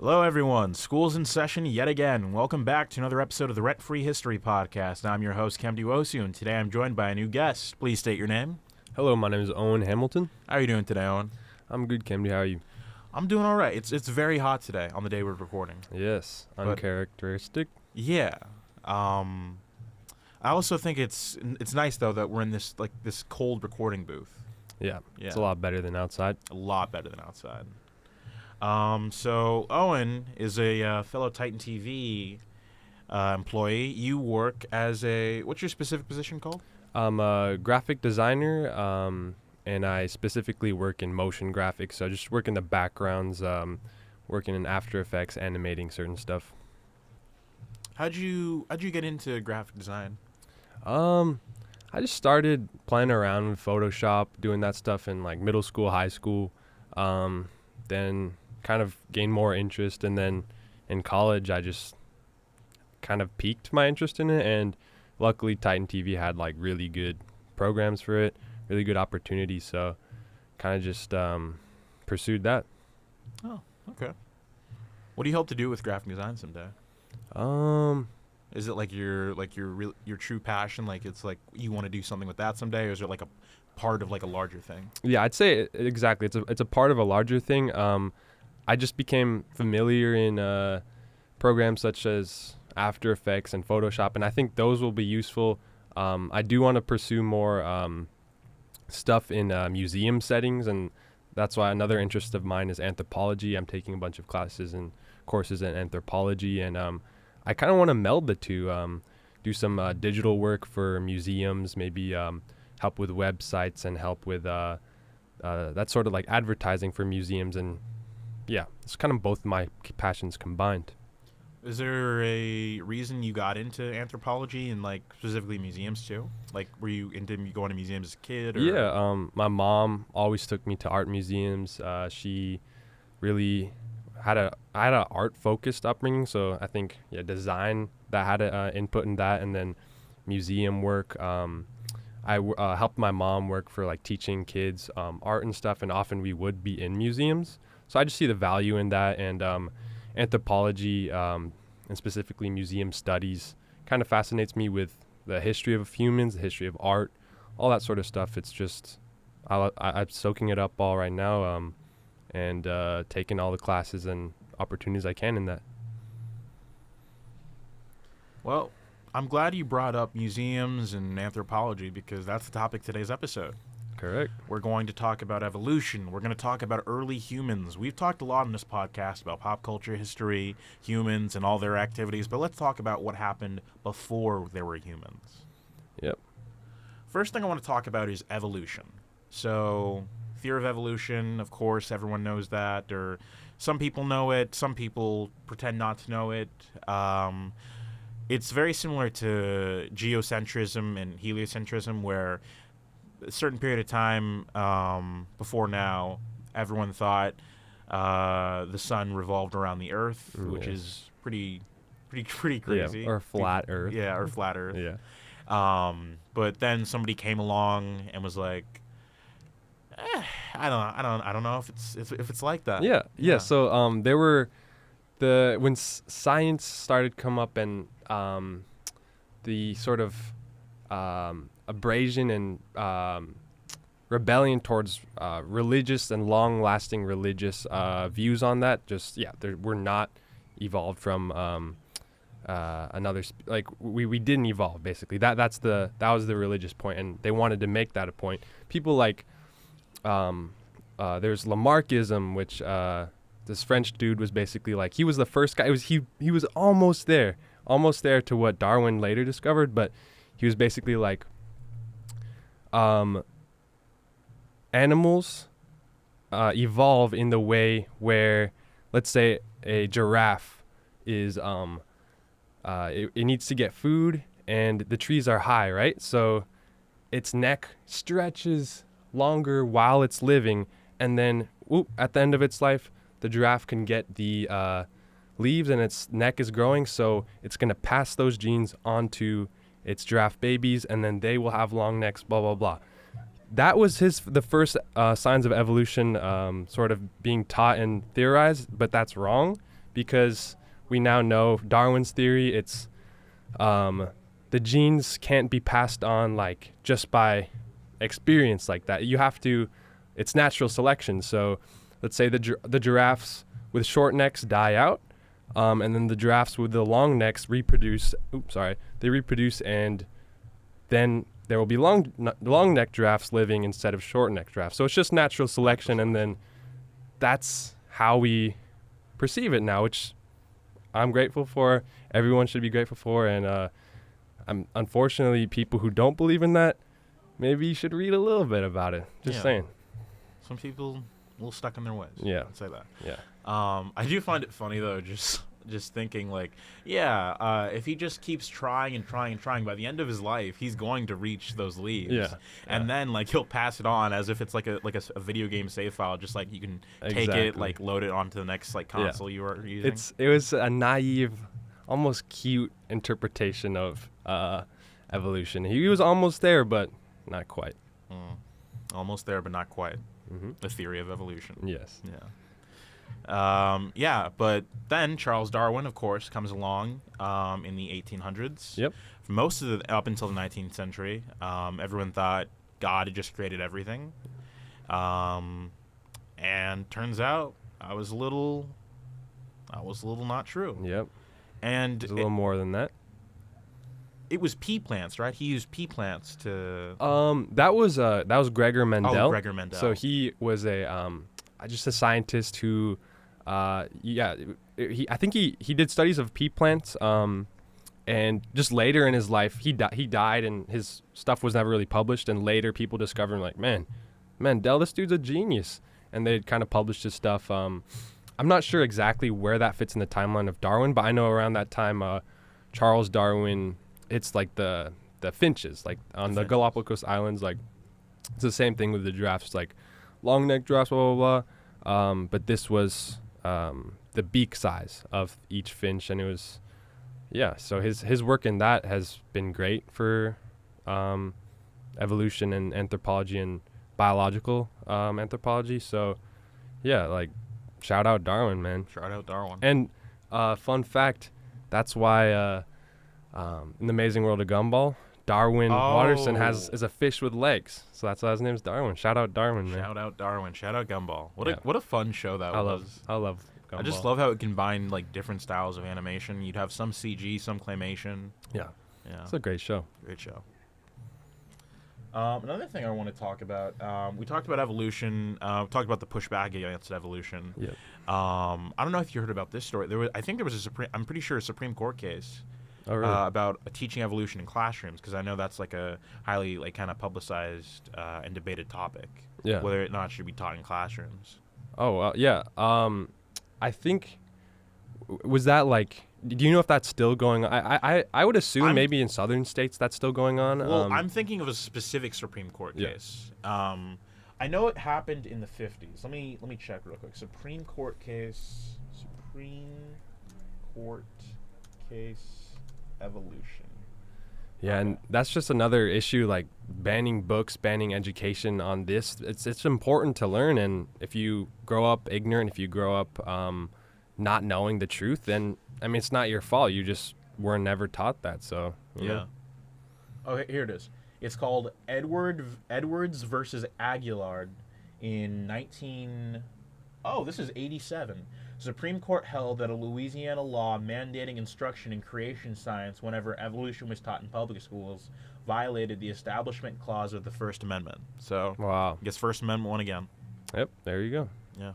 Hello, everyone. School's in session yet again. Welcome back to another episode of the Rent-Free History Podcast. I'm your host, Kem Duosu, and today I'm joined by a new guest. Please state your name. Hello, my name is Owen Hamilton. How are you doing today, Owen? I'm good, Kemdy. How are you? I'm doing all right. It's very hot today on the day we're recording. Yes, uncharacteristic. Yeah. I also think it's nice though that we're in this cold recording booth. Yeah, it's a lot better than outside. A lot better than outside. So Owen is a fellow Titan TV employee. You work as what's your specific position called? I'm a graphic designer, and I specifically work in motion graphics. So I just work in the backgrounds, working in After Effects, animating certain stuff. How'd you get into graphic design? I just started playing around with Photoshop, doing that stuff in like middle school, high school. Then kind of gained more interest, and then in college I just kind of piqued my interest in it, and luckily Titan TV had like really good programs for it, really good opportunities, so kind of just pursued that. Oh, okay. What do you hope to do with graphic design someday? Is it like your true passion, like it's like you want to do something with that someday, or is it like a part of like a larger thing? Yeah, I'd say exactly. It's a part of a larger thing. I just became familiar in programs such as After Effects and Photoshop, and I think those will be useful. I do want to pursue more stuff in museum settings, and that's why another interest of mine is anthropology. I'm taking a bunch of classes and courses in anthropology, and I kind of want to meld the two, do some digital work for museums, maybe help with websites and help with that sort of like advertising for museums. And yeah, it's kind of both my passions combined. Is there a reason you got into anthropology and like specifically museums too? Like, were you into going to museums as a kid? Or? Yeah, my mom always took me to art museums. She really had a art focused upbringing, so I think design that had an input in that, and then museum work. I helped my mom work for like teaching kids art and stuff, and often we would be in museums. So I just see the value in that, and anthropology and specifically museum studies kind of fascinates me with the history of humans, the history of art, all that sort of stuff. It's just I'm soaking it up all right now, and taking all the classes and opportunities I can in that. Well, I'm glad you brought up museums and anthropology because that's the topic of today's episode. Correct. We're going to talk about evolution. We're going to talk about early humans. We've talked a lot in this podcast about pop culture, history, humans, and all their activities, but let's talk about what happened before there were humans. Yep. First thing I want to talk about is evolution. So, theory of evolution, of course, everyone knows that, or some people know it, some people pretend not to know it. It's very similar to geocentrism and heliocentrism, where a certain period of time before now, everyone thought the sun revolved around the Earth, which is pretty crazy. Yeah, or flat Earth. Yeah, or flat Earth. Yeah. But then somebody came along and was like, I don't know if it's like that. Yeah. So there were when science started come up, and the sort of abrasion and rebellion towards religious and long-lasting religious views on that. We're not evolved from another we didn't evolve, basically. That was the religious point, and they wanted to make that a point. People like there's Lamarckism, which this French dude was basically like, he was the first guy. He was almost there to what Darwin later discovered, but he was basically like, animals evolve in the way where, let's say, a giraffe is it needs to get food, and the trees are high, right? So its neck stretches longer while it's living, and then at the end of its life, the giraffe can get the leaves, and its neck is growing, so it's going to pass those genes onto its giraffe babies, and then they will have long necks, blah, blah, blah. That was the first signs of evolution sort of being taught and theorized, but that's wrong, because we now know Darwin's theory. It's the genes can't be passed on like just by experience like that. You have to. It's natural selection. So let's say the giraffes with short necks die out, and then the giraffes with the long necks reproduce. They reproduce, and then there will be long neck giraffes living instead of short neck giraffes. So it's just natural selection, and then that's how we perceive it now, which I'm grateful for. Everyone should be grateful for, and unfortunately, people who don't believe in that, maybe you should read a little bit about it. Just saying. Some people a little stuck in their ways. Yeah. I'd say that. Yeah. I do find it funny though, just thinking like, if he just keeps trying and trying and trying, by the end of his life, he's going to reach those leaves. Yeah. And then like he'll pass it on as if it's like a video game save file, just like you can take it, like load it onto the next like console you are using. It was a naive, almost cute interpretation of evolution. He was almost there, but not quite. Almost there, but not quite. Mm-hmm. The theory of evolution. Yes. Yeah. But then Charles Darwin, of course, comes along in the 1800s. Yep. For most of up until the 19th century, everyone thought God had just created everything. And turns out I was a little not true. Yep. And There's a little more than that. It was pea plants, right? He used pea plants to. That was Gregor Mendel. Oh, Gregor Mendel. So he was just a scientist who, I think he did studies of pea plants. And just later in his life, he died, and his stuff was never really published. And later, people discovered like, man, Mendel, this dude's a genius, and they kind of published his stuff. I'm not sure exactly where that fits in the timeline of Darwin, but I know around that time, Charles Darwin. It's like the finches, like on the Galapagos Islands, like it's the same thing with the giraffes, like long neck giraffes, blah blah blah. But this was the beak size of each finch, and it was, so his work in that has been great for evolution and anthropology and biological anthropology. So like shout out Darwin, man. Shout out Darwin. And fun fact, that's why in the Amazing World of Gumball, Darwin Watterson is a fish with legs, so that's why his name's Darwin. Shout out Darwin, man. Shout out Darwin. Shout out Gumball. What a fun show that was. I love Gumball. I just love how it combined like different styles of animation. You'd have some CG, some claymation. Yeah. It's a great show. Great show. Another thing I want to talk about, we talked about evolution. We talked about the pushback against evolution. Yep. I don't know if you heard about this story. I'm pretty sure a Supreme Court case. Oh, really? About teaching evolution in classrooms, because I know that's like a highly like kind of publicized and debated topic. Yeah. Whether it not should be taught in classrooms. Oh, yeah. I think was that like. Do you know if that's still going on? I would assume maybe in southern states that's still going on. Well, I'm thinking of a specific Supreme Court case. I know it happened in the 50s. Let me check real quick. Supreme Court case. Evolution. Yeah, and that's just another issue, like banning books, banning education on this. It's important to learn, and if you grow up ignorant, if you grow up not knowing the truth, then I mean it's not your fault. You just were never taught that. So you know. Oh, here it is. It's called Edwards versus Aguillard in 87. Supreme Court held that a Louisiana law mandating instruction in creation science whenever evolution was taught in public schools violated the Establishment Clause of the First Amendment. So, wow. I guess First Amendment won again. Yep, there you go. Yeah.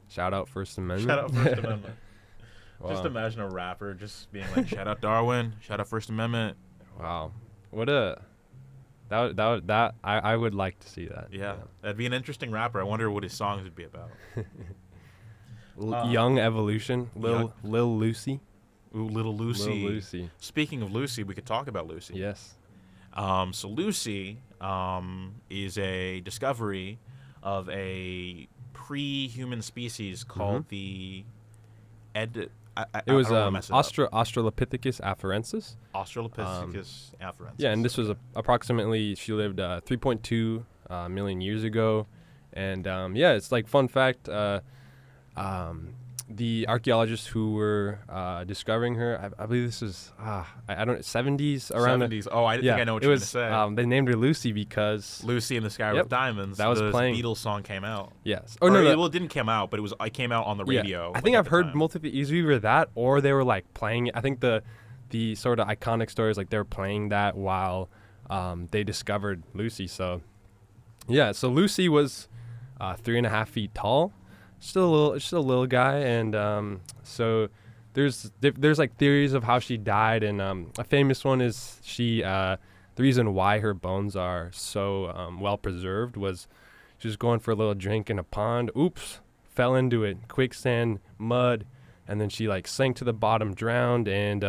Shout out First Amendment. Shout out First Amendment. Wow. Just imagine a rapper just being like, shout out Darwin, shout out First Amendment. Wow. What a... I would like to see that. Yeah. That'd be an interesting rapper. I wonder what his songs would be about. Young Evolution, Lil Lucy. Ooh, Little Lucy. Little Lucy. Speaking of Lucy, we could talk about Lucy. Yes. So Lucy is a discovery of a pre-human species called the It was Australopithecus afarensis. Australopithecus afarensis. Yeah, and this was approximately, she lived 3.2 million years ago. And it's like fun fact, the archaeologists who were discovering her, I believe this is I don't 70s around 70s. Oh, I think I know what it you're was, going to say. they named her Lucy because Lucy in the Sky with Diamonds. That was the playing. Beatles song came out. Yes. Oh, no. Well, it didn't come out, but it came out on the radio. I think I've heard multiple either that or they were like playing it. I think the sort of iconic stories like they were playing that while they discovered Lucy. So yeah, so Lucy was 3.5 feet tall. Still a little guy, and so there's like theories of how she died, and a famous one is the reason why her bones are so well preserved was she was going for a little drink in a pond. Oops, fell into it, quicksand, mud, and then she like sank to the bottom, drowned, and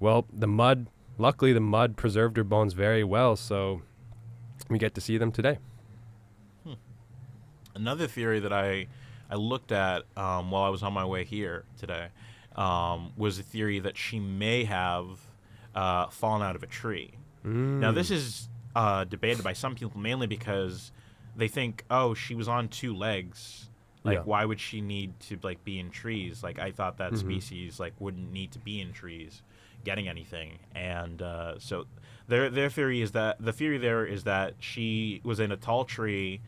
luckily the mud preserved her bones very well, so we get to see them today. Another theory that I looked at while I was on my way here today was a theory that she may have fallen out of a tree. Now, this is debated by some people mainly because they think, oh, she was on 2 legs. Like, why would she need to like be in trees? Like, I thought that species like wouldn't need to be in trees getting anything. And so their theory is that she was in a tall tree.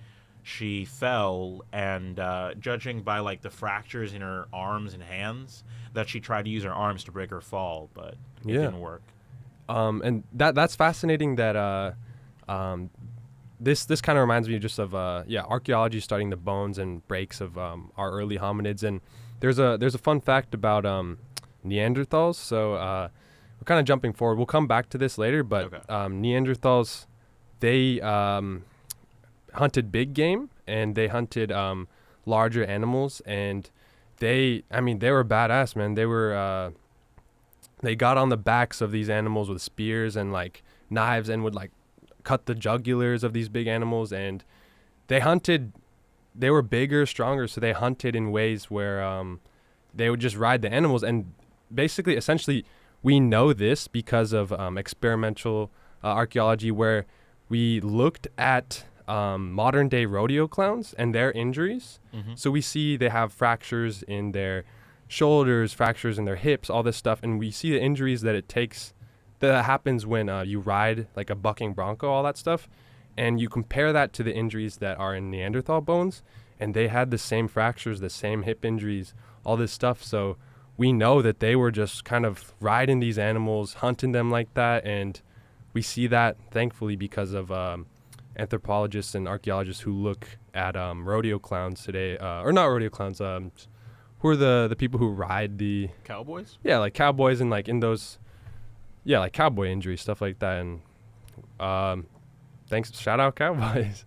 She fell, and judging by like the fractures in her arms and hands, that she tried to use her arms to break her fall, but it didn't work. And that's fascinating. That this kind of reminds me just of archaeology studying the bones and breaks of our early hominids. And there's a fun fact about Neanderthals. So we're kind of jumping forward. We'll come back to this later, but Neanderthals, they hunted big game and they hunted larger animals, and they were badass, man. They got on the backs of these animals with spears and like knives and would like cut the jugulars of these big animals, and they were bigger, stronger, so they hunted in ways where they would just ride the animals. And basically essentially we know this because of experimental archaeology, where we looked at modern day rodeo clowns and their injuries. So we see they have fractures in their shoulders, fractures in their hips, all this stuff, and we see the injuries that happens when you ride like a bucking bronco, all that stuff, and you compare that to the injuries that are in Neanderthal bones, and they had the same fractures, the same hip injuries, all this stuff. So we know that they were just kind of riding these animals, hunting them like that, and we see that thankfully because of anthropologists and archaeologists who look at rodeo clowns today, or not rodeo clowns, who are the people who ride the cowboys? Yeah, like cowboys, and like in those, like cowboy injuries, stuff like that. And shout out cowboys.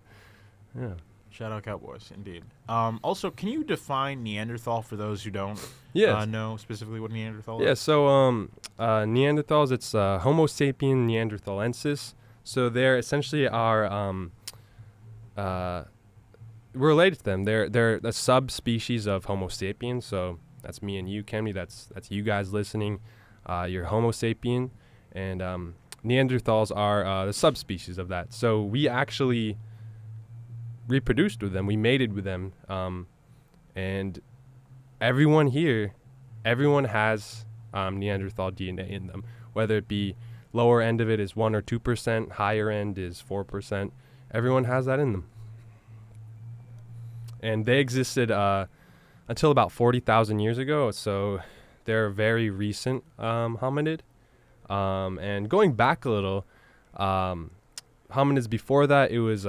Yeah. Shout out cowboys, indeed. Also, can you define Neanderthal for those who don't know specifically what Neanderthal is? Yeah, so Neanderthals, it's Homo-Sapien neanderthalensis. So they're essentially we're related to them. They're a subspecies of Homo sapiens. So that's me and you, Kemi. That's you guys listening. You're Homo sapien, and Neanderthals are the subspecies of that. So we actually reproduced with them. We mated with them, and everyone has Neanderthal DNA in them, whether it be lower end of it is 1 or 2%, higher end is 4%. Everyone has that in them. And they existed until about 40,000 years ago, so they're a very recent hominid. And going back a little, hominids before that, it was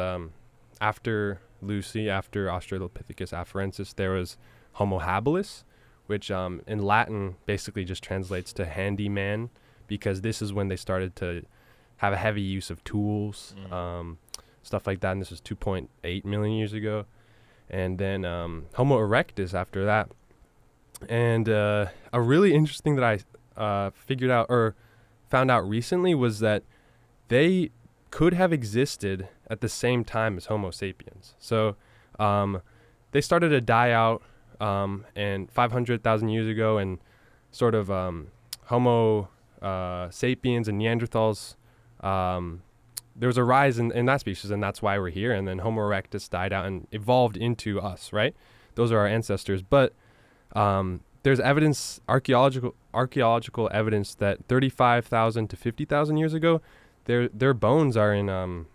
after Lucy, after Australopithecus afarensis, there was Homo habilis, which in Latin basically just translates to handyman, because this is when they started to have a heavy use of tools, stuff like that, and this was 2.8 million years ago. And then Homo erectus after that. And a really interesting that I figured out or found out recently was that they could have existed at the same time as Homo sapiens. So they started to die out and 500,000 years ago, and sort of Homo sapiens and Neanderthals, there was a rise in that species, and that's why we're here. And then Homo erectus died out and evolved into us, right? Those are our ancestors. But There's archaeological evidence that 35,000 to 50,000 years ago, their bones are in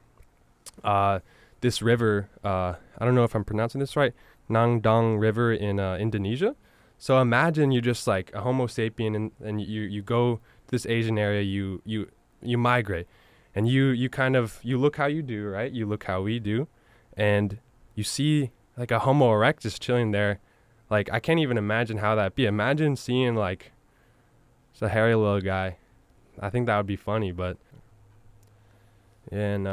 this river. I don't know if I'm pronouncing this right. Nang Dang River in Indonesia. So imagine you're just like a Homo sapien, and you go to this Asian area, you migrate, and you kind of, you look how you do, right? You look how we do, and you see like a Homo erectus chilling there. Like, I can't even imagine how that'd be. Imagine seeing like just a hairy little guy. I think that would be funny, but and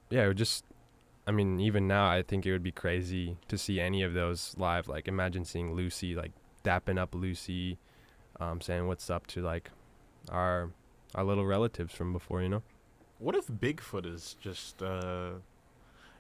yeah, it would just, I mean, even now, I think it would be crazy to see any of those live. Like, imagine seeing Lucy, like, dapping up Lucy, saying what's up to, like, our little relatives from before, you know? What if Bigfoot is just,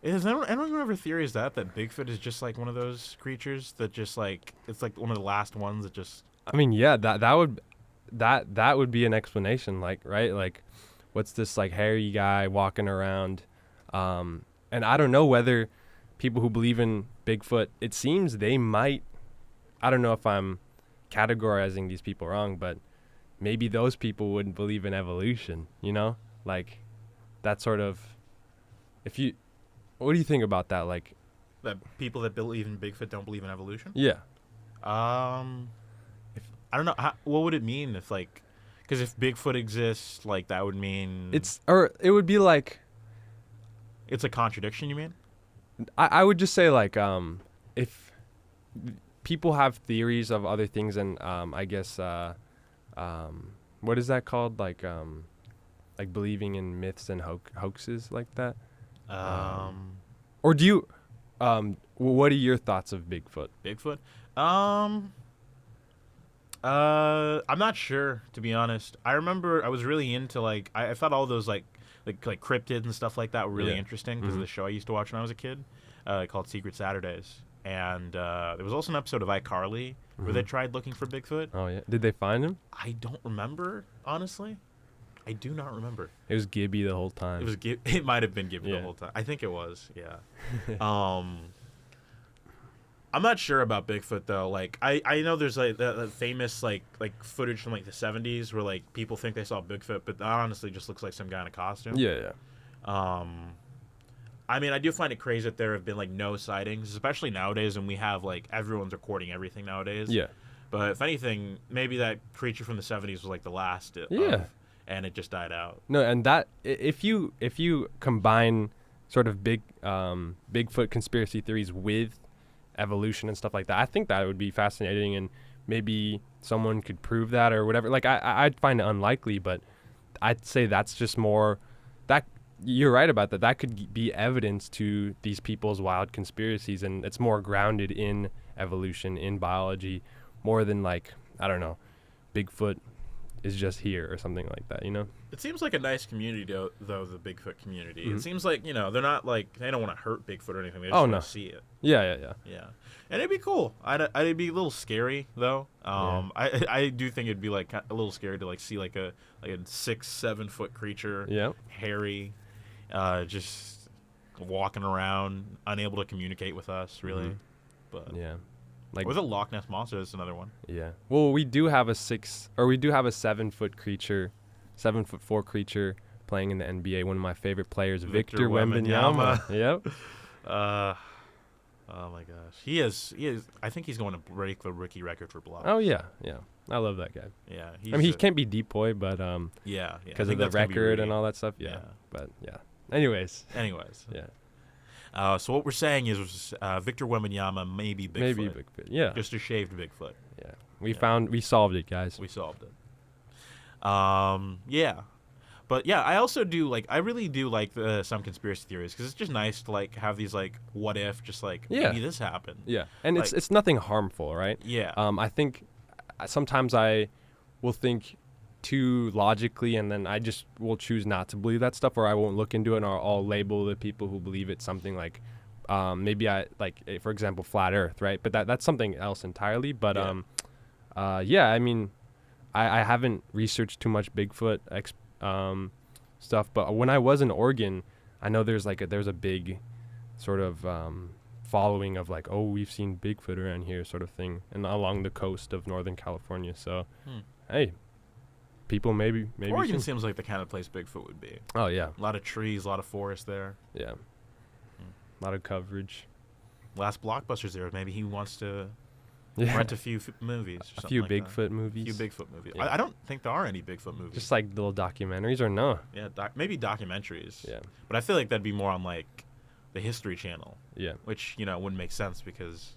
is anyone ever theorized that Bigfoot is just, like, one of those creatures that just, like, it's, like, one of the last ones that just... I mean, yeah, that would be an explanation, like, right? Like, what's this, like, hairy guy walking around, and I don't know whether people who believe in Bigfoot, it seems they might, I don't know if I'm categorizing these people wrong, but maybe those people wouldn't believe in evolution, you know? Like, that sort of, what do you think about that? Like, that people that believe in Bigfoot don't believe in evolution? Yeah. I don't know. What would it mean if, like, because if Bigfoot exists, like, that would mean... it would be like... It's a contradiction, you mean? I would just say, like, if people have theories of other things, and I guess, what is that called? Like believing in myths and hoaxes like that? Or do you, what are your thoughts of Bigfoot? Bigfoot? I'm not sure, to be honest. I remember I was really into, like, I thought all those, like cryptids and stuff like that were really interesting because of the show I used to watch when I was a kid, called Secret Saturdays. And there was also an episode of iCarly where they tried looking for Bigfoot. Oh, yeah. Did they find him? I don't remember, honestly. I do not remember. It was Gibby the whole time. It might have been Gibby the whole time. I think it was, yeah. I'm not sure about Bigfoot, though. Like, I know there's, like, the famous, like footage from, like, the 70s where, like, people think they saw Bigfoot, but that honestly just looks like some guy in a costume. Yeah. I mean, I do find it crazy that there have been, like, no sightings, especially nowadays, and we have, like, everyone's recording everything nowadays. Yeah. But if anything, maybe that creature from the 70s was, like, the last. And it just died out. No, and that, if you combine sort of Bigfoot conspiracy theories with evolution and stuff like that, I think that would be fascinating, and maybe someone could prove that or whatever. Like, I'd find it unlikely, but I'd say that's just more, that you're right about that. That could be evidence to these people's wild conspiracies, and it's more grounded in evolution, in biology, more than, like, I don't know, Bigfoot is just here or something like that, you know? It seems like a nice community, though, the Bigfoot community. It seems like, you know, they're not, like, they don't want to hurt Bigfoot or anything. They just want to see it. Yeah. And it'd be cool. It'd be a little scary, though. I do think it'd be, like, a little scary to, like, see, like a 6-7 foot creature, hairy, just walking around, unable to communicate with us, really. But yeah. Like, or the Lochness monster is another one. Yeah. Well, we do have a 7-foot creature, 7'4" creature playing in the NBA. One of my favorite players, Victor Wembenyama. Yep. Oh my gosh. He is. I think he's going to break the rookie record for blocks. Oh yeah. I love that guy. Yeah. I mean, he can't be depoy, but yeah. Because of the record and all that stuff. Yeah. But yeah. Anyways. Yeah. So what we're saying is Victor Wembenyama may be Bigfoot. Maybe Bigfoot, yeah. Just a shaved Bigfoot. Yeah. We solved it, guys. We solved it. Yeah. But yeah, I also do, like, I really do like some conspiracy theories, because it's just nice to, like, have these, like, what if, just, like, maybe this happened. Yeah. And like, it's nothing harmful, right? Yeah. I think sometimes I will think too logically, and then I just will choose not to believe that stuff, or I won't look into it, and I'll label the people who believe it something like, maybe I, like, for example, flat Earth, right? But that's something else entirely. But I mean, I haven't researched too much Bigfoot stuff, but when I was in Oregon, I know there's a big sort of following of like, oh, we've seen Bigfoot around here sort of thing, and along the coast of Northern California. So, hey, people maybe Oregon seems like the kind of place Bigfoot would be. Oh yeah, a lot of trees, a lot of forest there. Yeah, a lot of coverage. Last Blockbuster's there. Maybe he wants to rent a few movies. Or a few like Bigfoot movies. A few Bigfoot movies. Yeah. I don't think there are any Bigfoot movies. Just like little documentaries, or no? Yeah, maybe documentaries. Yeah. But I feel like that'd be more on like the History Channel. Yeah. Which, wouldn't make sense because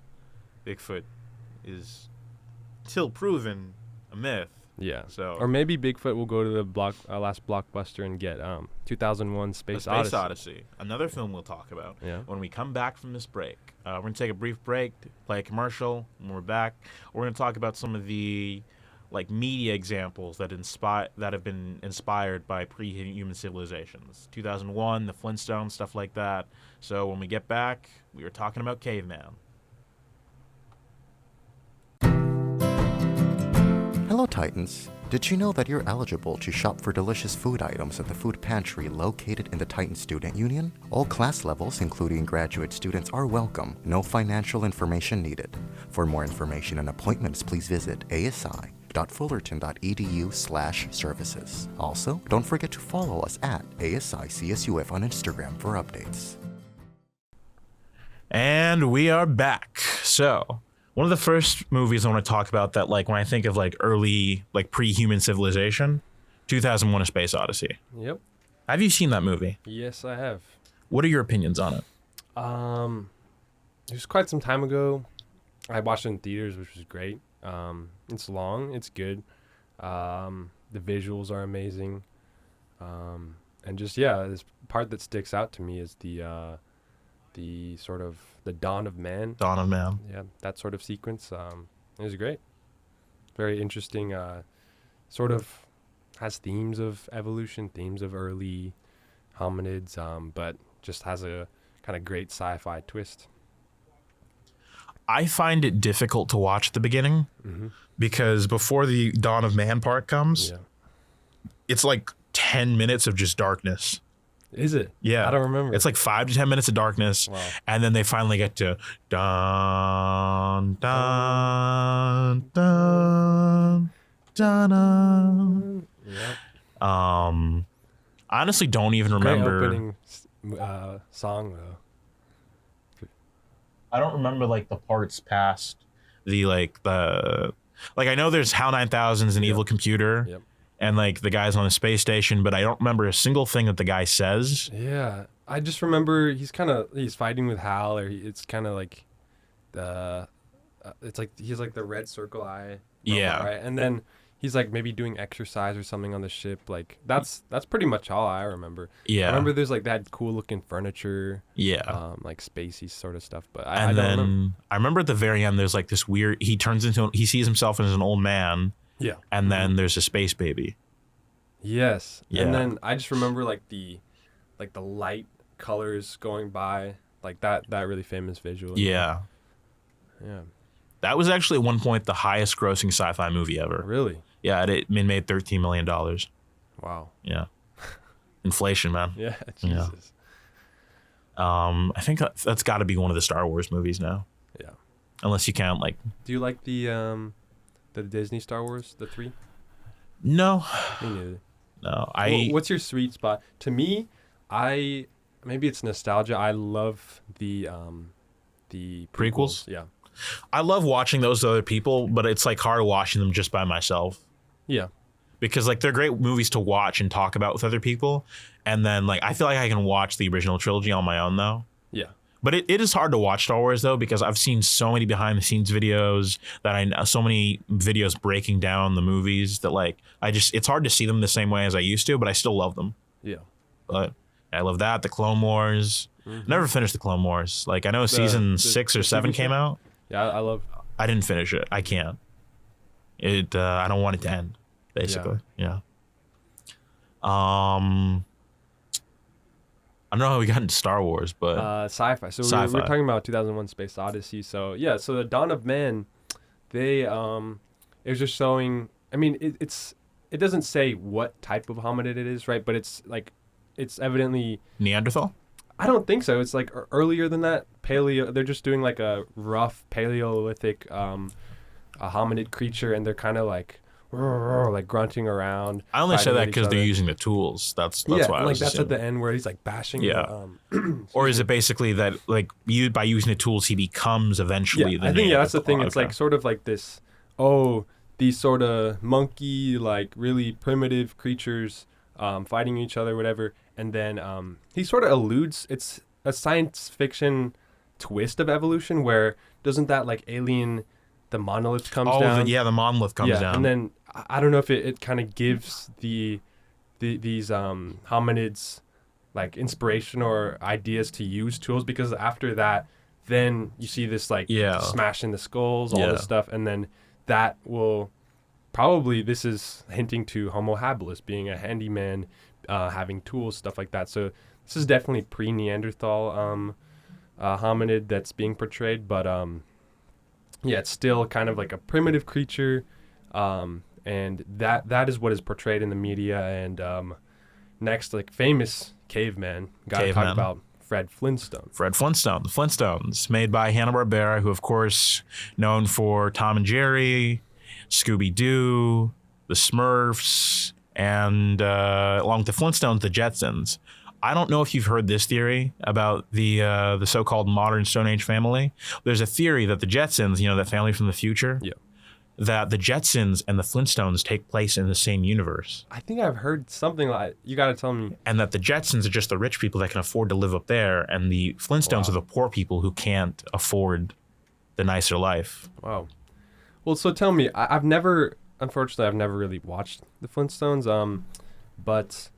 Bigfoot is still proven a myth. Yeah. So. Or maybe Bigfoot will go to the last Blockbuster and get 2001 Space Odyssey. Another film we'll talk about. Yeah. When we come back from this break. We're going to take a brief break, play a commercial. When we're back, we're going to talk about some of the media examples that have been inspired by pre-human civilizations. 2001, the Flintstones, stuff like that. So when we get back, we are talking about Caveman. Hello, Titans. Did you know that you're eligible to shop for delicious food items at the food pantry located in the Titan Student Union? All class levels, including graduate students, are welcome. No financial information needed. For more information and appointments, please visit asi.fullerton.edu/services. Also, don't forget to follow us at ASICSUF on Instagram for updates. And we are back. So, one of the first movies I want to talk about that, when I think of early, pre-human civilization, 2001: A Space Odyssey. Yep. Have you seen that movie? Yes, I have. What are your opinions on it? It was quite some time ago. I watched it in theaters, which was great. It's long. It's good. The visuals are amazing. And just, this part that sticks out to me is the sort of the dawn of man. Dawn of man. Yeah, that sort of sequence. It was great. Very interesting. Sort of has themes of evolution, themes of early hominids, but just has a kind of great sci-fi twist. I find it difficult to watch at the beginning because before the dawn of man part comes, it's 10 minutes of just darkness. Is it? Yeah. I don't remember. It's 5 to 10 minutes of darkness. Wow. And then they finally get to dun, dun, dun, dun, dun. Yep. I honestly don't even remember. Great opening song, though. I don't remember the parts past the I know there's HAL 9000s and Evil Computer. Yep. And the guys on the space station, but I don't remember a single thing that the guy says. Yeah, I just remember he's fighting with Hal, or it's kind of it's he's the red circle eye. Yeah. Right, and then he's maybe doing exercise or something on the ship. That's pretty much all I remember. Yeah. I remember there's that cool looking furniture. Yeah. Spacey sort of stuff, but I don't remember. I remember at the very end there's this weird. He sees himself as an old man. Yeah. And then there's a space baby. Yes. Yeah. And then I just remember the light colors going by, that really famous visual. Yeah. Yeah. That was actually at one point the highest grossing sci-fi movie ever. Really? Yeah, it made $13 million. Wow. Yeah. Inflation, man. Yeah, Jesus. I think that's got to be one of the Star Wars movies now. Yeah. Unless you count Do you like the Disney Star Wars, the 3? No. Me neither. No. What's your sweet spot? To me, maybe it's nostalgia. I love the prequels? Yeah. I love watching those other people, but it's hard watching them just by myself. Yeah. Because they're great movies to watch and talk about with other people. And then I feel like I can watch the original trilogy on my own though. Yeah. But it is hard to watch Star Wars though, because I've seen so many behind the scenes videos so many videos breaking down the movies that it's hard to see them the same way as I used to, but I still love them. Yeah. But I love that. The Clone Wars. Never finished the Clone Wars. I know season 6 or 7 came out. Yeah, I didn't finish it. I can't. I don't want it to end, basically. Yeah. I don't know how we got into Star Wars, but sci-fi. So sci-fi. We're talking about 2001: Space Odyssey. So so the Dawn of Man, they it was just showing. I mean, it doesn't say what type of hominid it is, right? But it's evidently Neanderthal. I don't think so. It's like earlier than that. Paleo. They're just doing like a rough Paleolithic a hominid creature, and they're kind of like grunting around. I only say fighting that with because each they're other. using the tools. That's Yeah, why I and, like was that's at assuming. the end where he's like bashing. Yeah. The, Or is it basically that like you by using the tools he becomes eventually yeah, the I think that's the Neanderthal? thing. It's Okay. like sort of like this. These sort of monkey, like really primitive creatures fighting each other, whatever. And then he sort of alludes. It's a science fiction twist of evolution where doesn't that like alien, the monolith comes down. The monolith comes down. And then I don't know if it kind of gives these hominids like inspiration or ideas to use tools, because after that, then you see this like smashing the skulls, all this stuff, and then that will probably, this is hinting to Homo habilis, being a handyman, having tools, stuff like that. So this is definitely pre-Neanderthal hominid that's being portrayed, but yeah, it's still kind of like a primitive creature, and that is what is portrayed in the media. And next, like famous caveman, gotta talk about Fred Flintstone. Fred Flintstone, the Flintstones, made by Hanna-Barbera, who of course known for Tom and Jerry, Scooby-Doo, the Smurfs, and along with the Flintstones, the Jetsons. I don't know if you've heard this theory about the so-called modern Stone Age family. There's a theory that the Jetsons, that family from the future, that the Jetsons and the Flintstones take place in the same universe. I think I've heard something like, you got to tell me. And that the Jetsons are just the rich people that can afford to live up there, and the Flintstones are the poor people who can't afford the nicer life. Wow. Well, so tell me, I've never really watched the Flintstones, but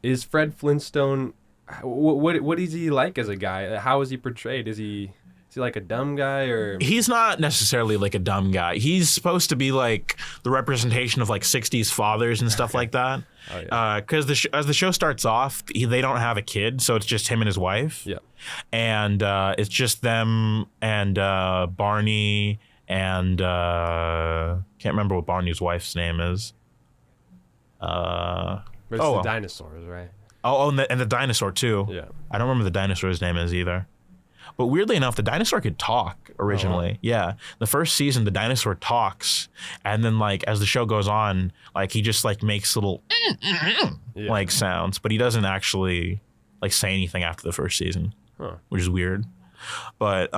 is Fred Flintstone, what is he like as a guy? How is he portrayed? Is he like a dumb guy, or? He's not necessarily like a dumb guy. He's supposed to be like the representation of like 60s fathers and stuff like that. Oh, yeah. Because as the show starts off, they don't have a kid, so it's just him and his wife. Yeah. And it's just them and Barney and can't remember what Barney's wife's name is. But it's the dinosaurs, right? And the dinosaur too. Yeah. I don't remember the dinosaur's name is either. But weirdly enough, the dinosaur could talk originally. Oh, wow. Yeah. The first season, the dinosaur talks. And then, like, as the show goes on, like, he just, like, makes little, like, sounds. But he doesn't actually, like, say anything after the first season, which is weird. But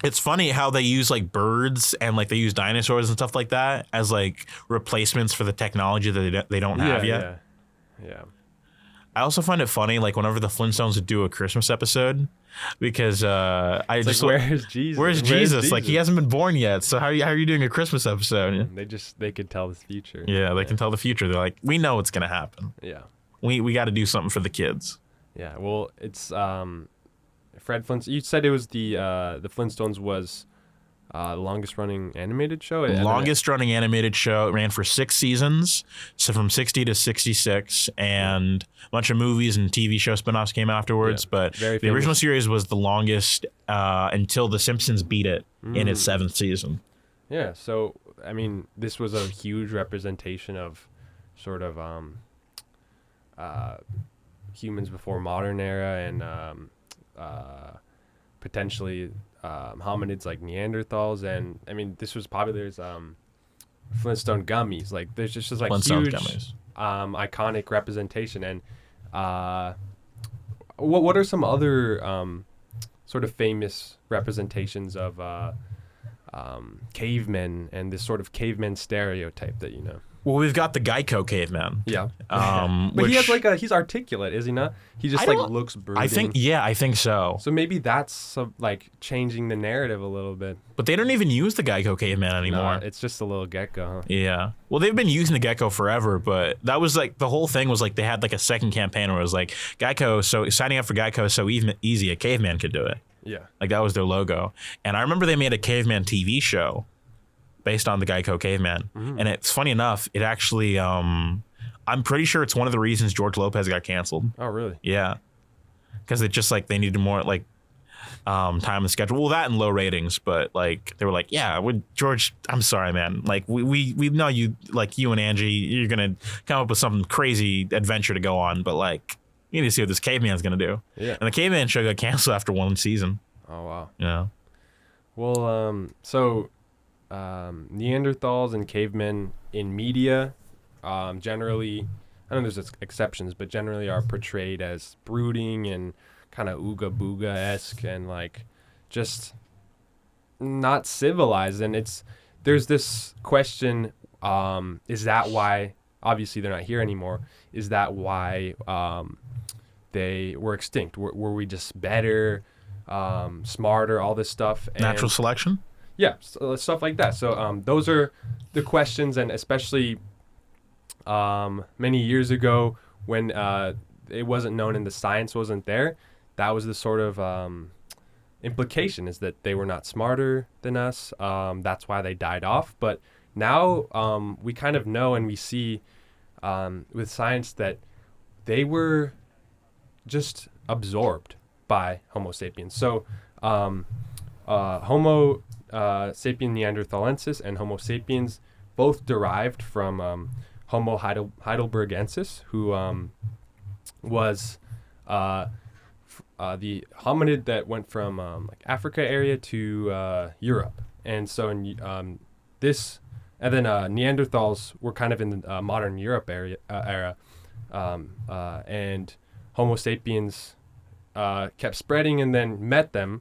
it's funny how they use, like, birds and, like, they use dinosaurs and stuff like that as, like, replacements for the technology that they don't have yet. Yeah. I also find it funny, like, whenever the Flintstones would do a Christmas episode, because where's Jesus? Where's Jesus? Like, he hasn't been born yet. So how are you doing a Christmas episode? They could tell the future. Yeah, they can tell the future. They're like, we know what's gonna happen. Yeah. We got to do something for the kids. Yeah. Well, it's Fred Flintstone. You said it was the Flintstones was the longest running animated show. Longest running animated show. It ran for 6 seasons, so from 60 to 66, and a bunch of movies and TV show spinoffs came afterwards. Yeah, but the original series was the longest until The Simpsons beat it in its 7th season. Yeah. So I mean, this was a huge representation of sort of humans before modern era, and potentially hominids like Neanderthals. And I mean, this was popular. There's Flintstone gummies. Like, there's just like Flintstone huge gummies. Iconic representation. And what are some other sort of famous representations of cavemen and this sort of caveman stereotype that you know? Well, we've got the Geico caveman. Yeah. But he has he's articulate, is he not? He just looks brooding. I think so. So maybe that's like changing the narrative a little bit. But they don't even use the Geico caveman anymore. No, it's just a little gecko, huh? Yeah. Well, they've been using the gecko forever, but that was like the whole thing was like they had like a second campaign where it was like Geico, so signing up for Geico is so easy, a caveman could do it. Yeah. Like that was their logo. And I remember they made a caveman TV show based on the Geico caveman. And it's funny enough, it actually, I'm pretty sure it's one of the reasons George Lopez got canceled. Oh, really? Yeah. Because it just like they needed more like time on the schedule. Well, that and low ratings, but like they were like, yeah, George, I'm sorry, man. Like we know you, like you and Angie, you're gonna come up with some crazy adventure to go on, but like You need to see what this caveman's gonna do. Yeah. And the caveman show got canceled after 1 season. Oh wow. Yeah. Well, Neanderthals and cavemen in media, generally, I know there's exceptions, but generally are portrayed as brooding and kind of ooga booga-esque and like just not civilized. And there's this question, is that why, obviously they're not here anymore, is that why they were extinct? Were we just better, smarter, all this stuff? And Natural selection? yeah, stuff like that. So those are the questions, and especially many years ago when it wasn't known and the science wasn't there, that was the sort of implication, is that they were not smarter than us. That's why they died off. But now we kind of know, and we see with science that they were just absorbed by Homo sapiens. So Homo sapien neanderthalensis and Homo sapiens both derived from Homo heidelbergensis, who was the hominid that went from like Africa area to Europe. And so in this, and then Neanderthals were kind of in the modern Europe era, and Homo sapiens kept spreading and then met them.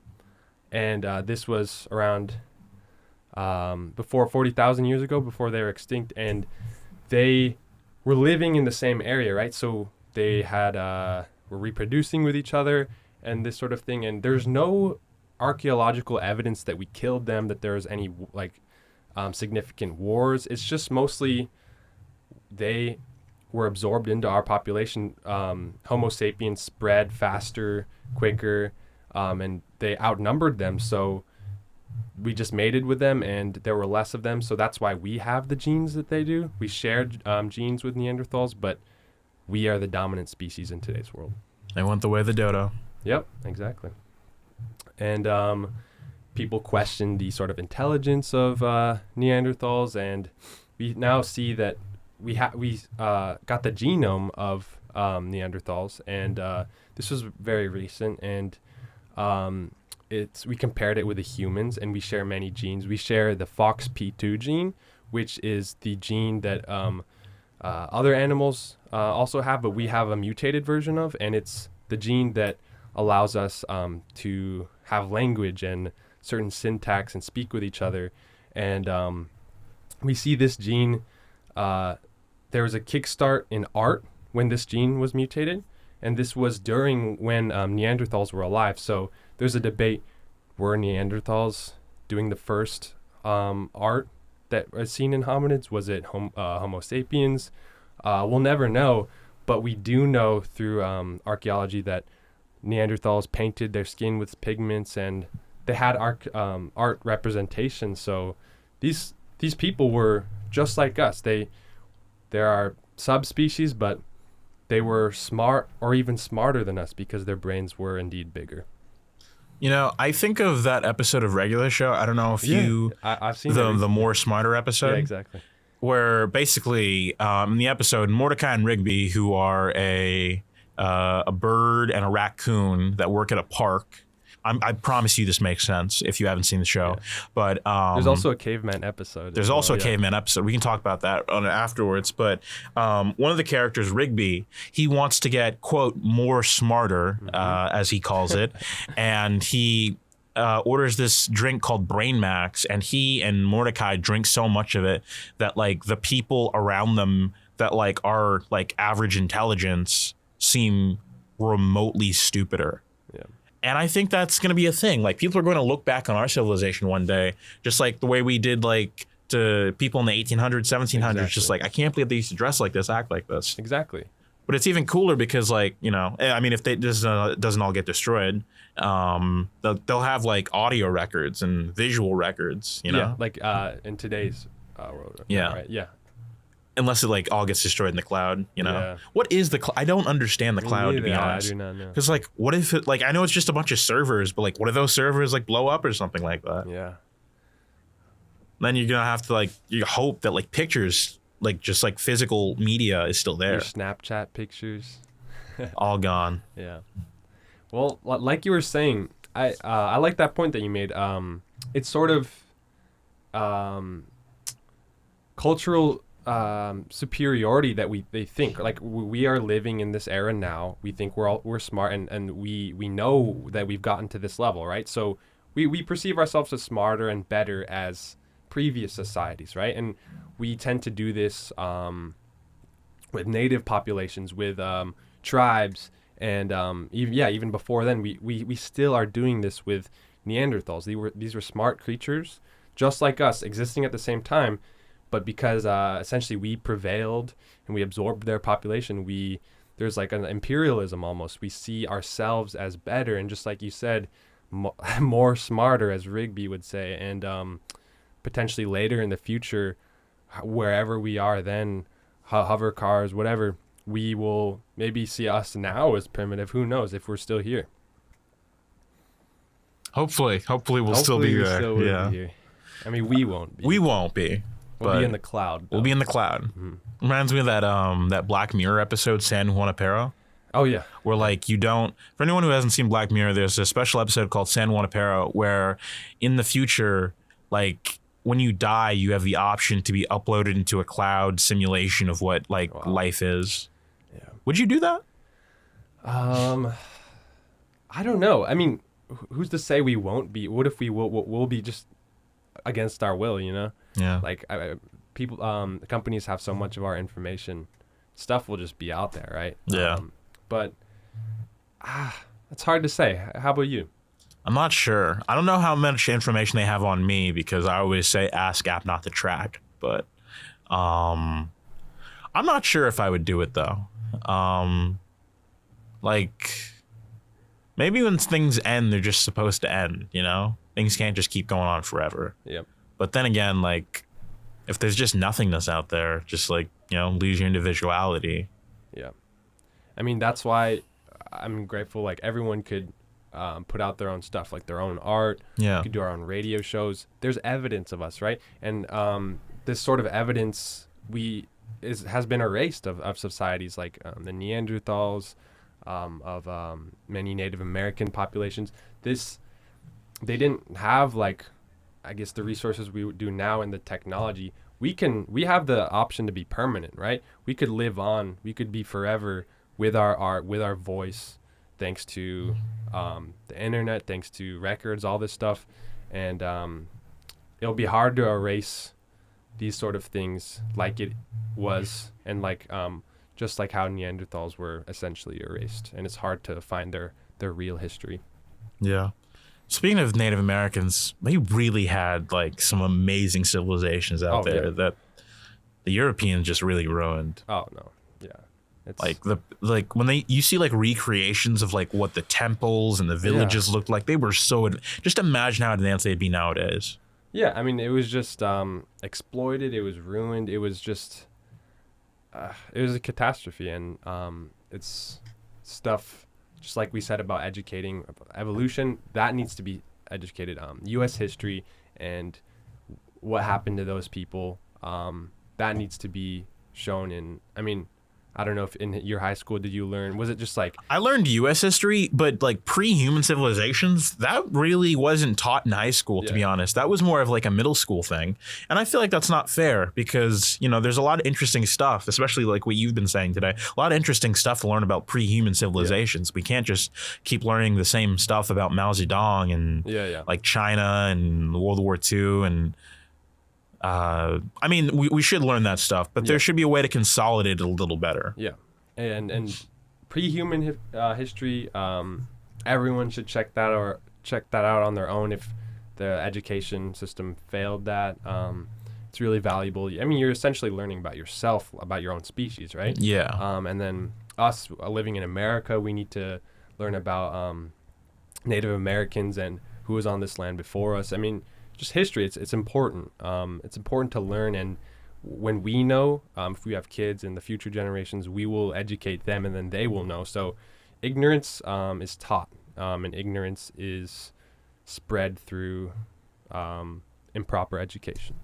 And this was around before 40,000 years ago, before they were extinct. And they were living in the same area, right? So they had were reproducing with each other and this sort of thing. And there's no archaeological evidence that we killed them, that there was any like significant wars. It's just mostly they were absorbed into our population. Homo sapiens spread faster, quicker, and they outnumbered them. So we just mated with them, and there were less of them. So that's why we have the genes that they do. We shared genes with Neanderthals, but we are the dominant species in today's world. They went the way of the dodo. Yep, exactly. And people question the sort of intelligence of Neanderthals, and we now see that we got the genome of Neanderthals, and this was very recent, and we compared it with the humans, and we share many genes. We share the FOXP2 gene, which is the gene that other animals also have, but we have a mutated version of, and it's the gene that allows us to have language and certain syntax and speak with each other. And we see this gene, there was a kickstart in art when this gene was mutated, and this was during when Neanderthals were alive. So there's a debate, were Neanderthals doing the first art that was seen in hominids? Was it Homo sapiens? We'll never know, but we do know through archaeology that Neanderthals painted their skin with pigments, and they had art representation. So these people were just like us. There are subspecies, but they were smart, or even smarter than us, because their brains were indeed bigger. You know, I think of that episode of Regular Show. I don't know if I've seen the more smarter episode. Yeah, exactly. Where basically in the episode, Mordecai and Rigby, who are a bird and a raccoon that work at a park. I promise you this makes sense if you haven't seen the show. Yeah. But there's also a caveman episode. There's also a caveman episode. We can talk about that afterwards. But one of the characters, Rigby, he wants to get, quote, more smarter, as he calls it. And he orders this drink called Brain Max. And he and Mordecai drink so much of it that like the people around them that like are like average intelligence seem remotely stupider. Yeah. And I think that's going to be a thing. Like, people are going to look back on our civilization one day, just like the way we did, like, to people in the 1800s, 1700s. Exactly. Just like, I can't believe they used to dress like this, act like this. Exactly. But it's even cooler because, like, you know, I mean, if this doesn't all get destroyed, they'll have, like, audio records and visual records, you know? Yeah, like in today's world. Yeah. Right? Yeah. Unless it like all gets destroyed in the cloud, you know. Yeah. What is the I don't understand the cloud, to be honest. I do not know. Because like, what if it, like, I know it's just a bunch of servers, but like, what if those servers like blow up or something like that? Yeah. Then you're gonna have to like, you hope that like pictures, like just like physical media is still there. Your Snapchat pictures. all gone. Yeah. Well, like you were saying, I like that point that you made. It's sort of cultural superiority that they think like we are living in this era now. We think we're smart and we know that we've gotten to this level, right? So we perceive ourselves as smarter and better as previous societies, right? And we tend to do this with native populations, with tribes, and even before then, we still are doing this with Neanderthals. These were smart creatures, just like us, existing at the same time, but because essentially we prevailed and we absorbed their population, there's like an imperialism almost. We see ourselves as better, and just like you said, more smarter, as Rigby would say, and potentially later in the future, wherever we are then, hover cars, whatever, we will maybe see us now as primitive. Who knows if we're still here? Hopefully we'll still be there. Still will be here. I mean, we won't be. We won't be. We'll be in the cloud. We'll be in the cloud. Mm-hmm. Reminds me of that Black Mirror episode, San Junipero. Oh yeah. Where like you don't. For anyone who hasn't seen Black Mirror, there's a special episode called San Junipero where, in the future, like, when you die, you have the option to be uploaded into a cloud simulation of what life is. Yeah. Would you do that? I don't know. I mean, who's to say we won't be? What if we'll be just against our will? You know? Yeah. Like people, companies have so much of our information. Stuff will just be out there, right? Yeah. But it's hard to say. How about you? I'm not sure. I don't know how much information they have on me because I always say ask app not to track. But I'm not sure if I would do it though. Like maybe when things end, they're just supposed to end. You know, things can't just keep going on forever. Yep. But then again, like if there's just nothingness out there, just like lose your individuality. Yeah. I mean that's why I'm grateful. Like everyone could. Put out their own stuff, like their own art. Yeah. We could do our own radio shows. There's evidence of us, right? And this sort of evidence has been erased of societies like the Neanderthals, of many Native American populations. They didn't have like, I guess, the resources we do now and the technology. We have the option to be permanent, right? We could live on. We could be forever with our art, with our voice. Thanks to the internet, thanks to records, all this stuff. And it'll be hard to erase these sort of things like it was, and like just like how Neanderthals were essentially erased. And it's hard to find their real history. Yeah. Speaking of Native Americans, they really had like some amazing civilizations out there that the Europeans just really ruined. Oh, no. Yeah. It's when you see like recreations of like what the temples and the villages looked like, they were so. Just imagine how advanced they'd be nowadays. Yeah, I mean, it was just exploited. It was ruined. It was just, it was a catastrophe, and it's stuff just like we said about educating evolution that needs to be educated. U.S. history and what happened to those people, that needs to be shown in. I mean. I don't know if in your high school did you learn, was it just like... I learned U.S. history, but like pre-human civilizations, that really wasn't taught in high school, to be honest. That was more of like a middle school thing. And I feel like that's not fair because, there's a lot of interesting stuff, especially like what you've been saying today. A lot of interesting stuff to learn about pre-human civilizations. We can't just keep learning the same stuff about Mao Zedong and like China and World War II and... I mean, we should learn that stuff, but there should be a way to consolidate it a little better. Yeah, and pre-human history, everyone should check that out on their own if the education system failed that. It's really valuable. I mean, you're essentially learning about yourself, about your own species, right? Yeah. And then us living in America, we need to learn about Native Americans and who was on this land before us. I mean. Just history, it's important. It's important to learn, and when we know, if we have kids in the future generations, we will educate them, and then they will know. So ignorance is taught, and ignorance is spread through improper education.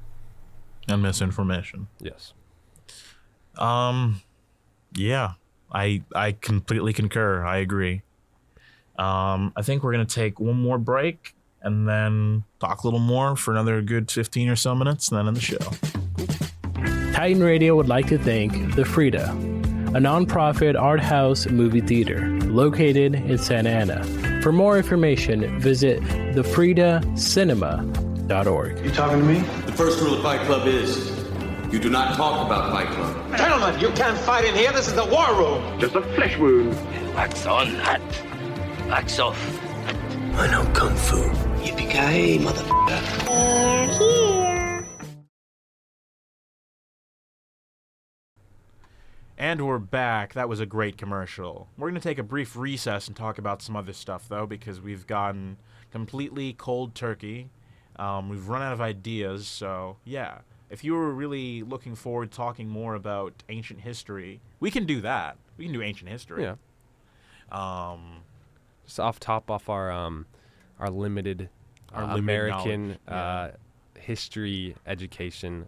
And misinformation. Yes. Yeah. I completely concur. I agree. I think we're going to take one more break and then talk a little more for another good 15 or so minutes and then end the show. Titan Radio would like to thank The Frida, a nonprofit art house movie theater located in Santa Ana. For more information, visit thefridacinema.org. You talking to me? The first rule of Fight Club is you do not talk about Fight Club. Gentlemen, you can't fight in here. This is the war room. Just a flesh wound. Wax on, hat. Wax off. I know Kung Fu. Yippee-ki-yay, motherfucker. They're here. And we're back. That was a great commercial. We're going to take a brief recess and talk about some other stuff, though, because we've gotten completely cold turkey. We've run out of ideas, so yeah. If you were really looking forward to talking more about ancient history, we can do that. We can do ancient history. Yeah. Just off our limited American history education.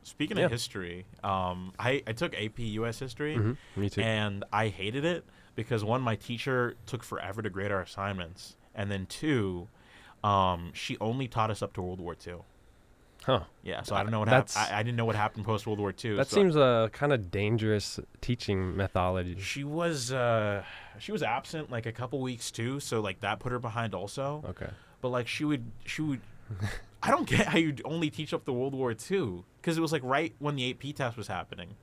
Speaking of history, I took AP US history, Me too. and I hated it because one, my teacher took forever to grade our assignments, and then two, she only taught us up to World War II. Huh. Yeah, so I don't know what happened. I didn't know what happened post World War II. That seems a kind of dangerous teaching methodology. She was absent like a couple weeks too, so like that put her behind also. Okay. But like she would I don't get how you'd only teach up to World War II because it was like right when the AP test was happening.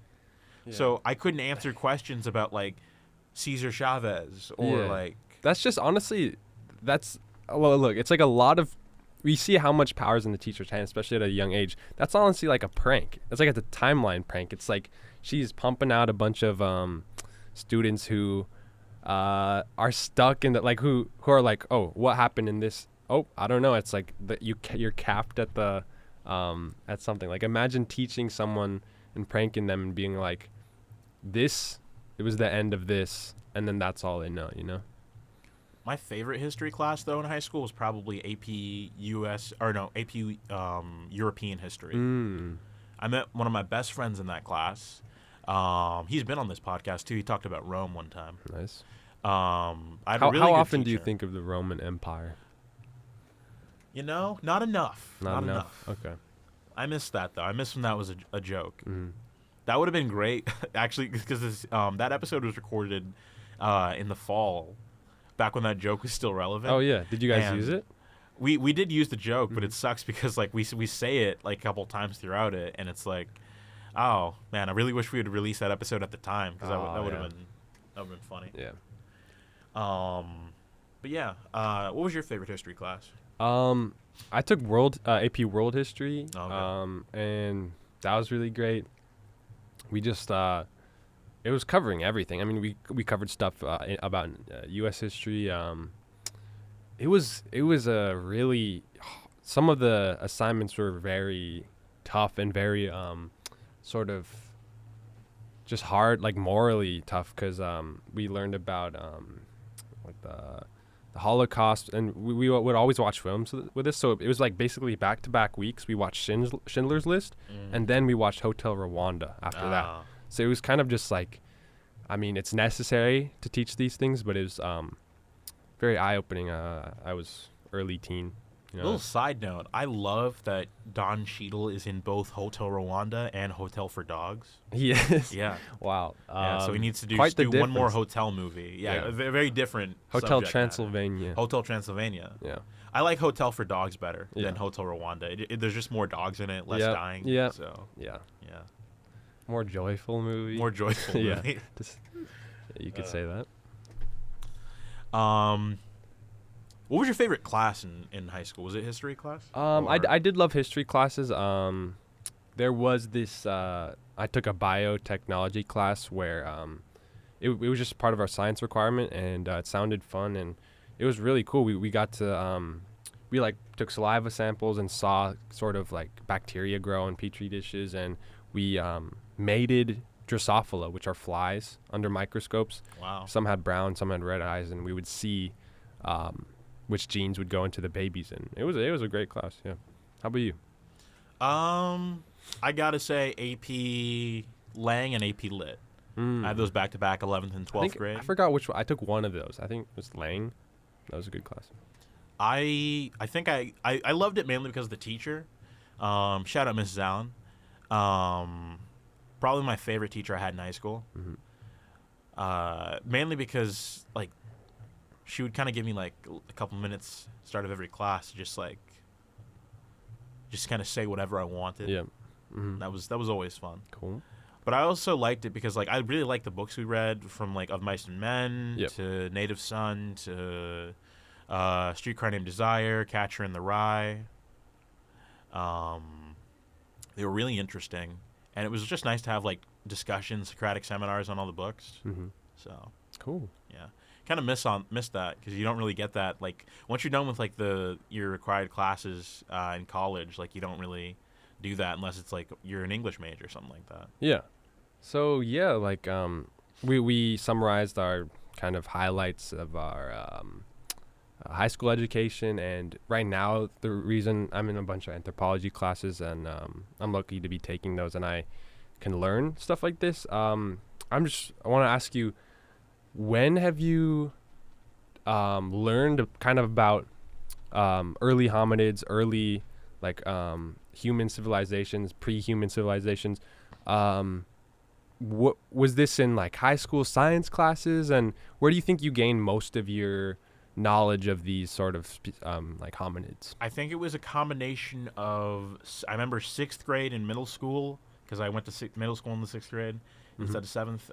Yeah. So I couldn't answer questions about like Cesar Chavez or like. That's just honestly, well, look, it's like a lot of. We see how much power's in the teacher's hand, especially at a young age. That's honestly like a prank. It's like a timeline prank. It's like she's pumping out a bunch of students who are stuck in the like who are like, oh, what happened in this? Oh, I don't know. It's like that you're capped at the at something. Like imagine teaching someone and pranking them and being like, it was the end of this, and then that's all they know, you know. My favorite history class, though, in high school was probably AP European history. I met one of my best friends in that class. He's been on this podcast, too. He talked about Rome one time. Nice. I had a really how good often teacher. do you think of the Roman Empire? You know, not enough. Not enough. Okay. I missed that, though. I missed when that was a joke. Mm-hmm. That would have been great, actually, because that episode was recorded in the fall. Back when that joke was still relevant. Oh yeah, did you guys use it? We did use the joke, but it sucks because like we say it like a couple times throughout it, and it's like, oh man, I really wish we had released that episode at the time because that would have been funny. Yeah. But yeah, what was your favorite history class? I took AP World History. Okay. And that was really great. We just it was covering everything. I mean, we covered stuff about U.S. history. It was a really some of the assignments were very tough and very sort of just hard, like morally tough, because we learned about like the Holocaust, and we would always watch films with this. So it was like basically back-to-back weeks. We watched Schindler's List, and then we watched Hotel Rwanda after that. So it was kind of just like, I mean, it's necessary to teach these things, but it was very eye-opening. I was early teen. You know. Little side note, I love that Don Cheadle is in both Hotel Rwanda and Hotel for Dogs. Yes. Yeah. Wow. So he needs to do one more hotel movie. Yeah. Very different. Hotel Transylvania. Hotel Transylvania. Yeah. I like Hotel for Dogs better than Hotel Rwanda. There's just more dogs in it, less dying. Yeah. So. Yeah. Yeah. More joyful movie. More joyful movie. You could say that. What was your favorite class in high school? Was it history class? I did love history classes. There was this. I took a biotechnology class where it was just part of our science requirement, and it sounded fun, and it was really cool. We got to we like took saliva samples and saw sort of like bacteria grow in petri dishes, and we mated Drosophila, which are flies, under microscopes. Wow. Some had brown, some had red eyes, and we would see which genes would go into the babies, and it was a great class. Yeah. How about you? I gotta say AP Lang and AP Lit. I had those back-to-back 11th and 12th grade. I forgot which one. I took one of those. I think it was Lang. That was a good class. I think I loved it mainly because of the teacher. Shout out Mrs. Allen. Probably my favorite teacher I had in high school. Mainly because like she would kind of give me like a couple minutes start of every class to just kind of say whatever I wanted. Yeah. That was always fun. Cool. But I also liked it because like I really liked the books we read, from like Of Mice and Men Yep. to Native Son to Streetcar Named Desire, Catcher in the Rye. They were really interesting, and it was just nice to have like discussions, Socratic seminars on all the books. So Cool. yeah, kind of miss that because you don't really get that. Like once you're done with like your required classes in college, like you don't really do that unless it's like you're an English major or something like that. Yeah. So yeah, like we summarized our kind of highlights of our high school education, and right now the reason I'm in a bunch of anthropology classes, and I'm lucky to be taking those, and I can learn stuff like this. I want to ask you, when have you learned kind of about early hominids, early like human civilizations, pre-human civilizations? What was this in like high school science classes, and where do you think you gained most of your knowledge of these sort of like hominids? I think it was a combination of I remember 6th grade and middle school, because I went to middle school in the 6th grade instead of 7th.